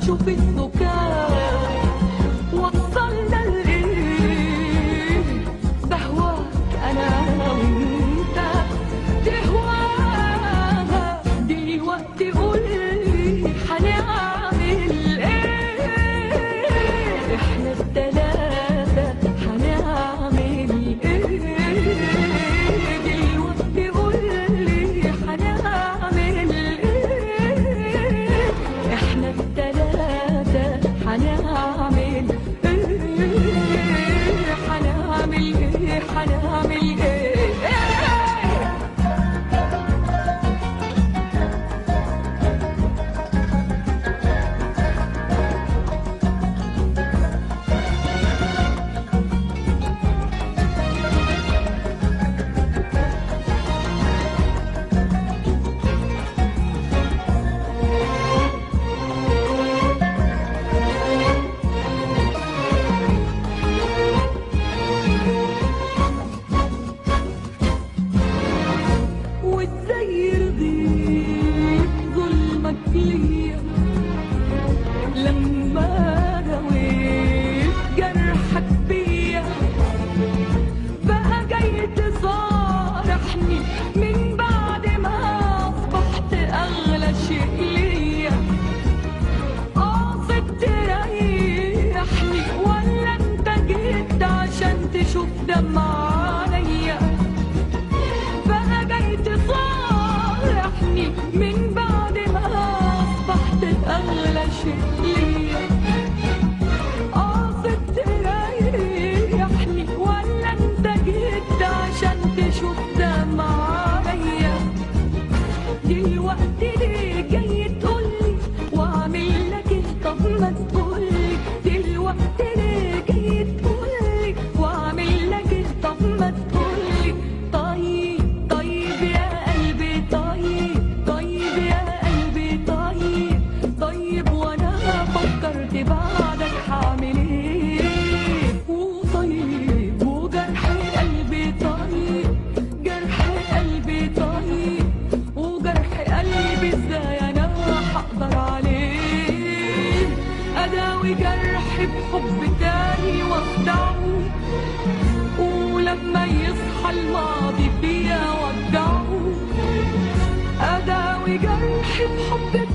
شوف السكان وصلنا لإيه. بهواك أنا وأنت تهواها دلوقتي، قولي حنعمل إيه؟ إحنا التلاتة حنعمل إيه؟ دلوقتي قولي حنعمل إيه؟ إحنا التلاتة حنعمل إيه؟ حنعمل إيه؟ حنعمل إيه؟ وازاي يرضيك ظلمك ليا لما رويت جرحك بيا؟ بقى جاي تصارحني من بعد ما اصبحت اغلى شيء ليا؟ قاصد تريحني ولا انت جيت عشان تشوف دمع عليا؟ بقى جاي تصالحني من بعد ما اصبحت اغلى شيء ليا؟ قاصد تريحني ولا انت جيت عشان تشوف دمع عليا؟ دلوقتي ليه جاي تقولي واعمل لك ايه؟ طب ما تقولي دلوقتي ليه جاي تقولي واعمل لك ايه؟ طب ما تقولي. طيب طيب يا قلبي، طيب طيب يا قلبي، طيب طيب وانا فكرت بعدك هعمل ايه؟ وطيب وجرح قلبي طيب، جرح قلبي طيب، وجرح قلبي ازاي انا هقدر عليه؟ اداوي جرحي بحب تاني واخدعه، ولما يصحى الماضي فيا ودعه. اداوي جرحي بحب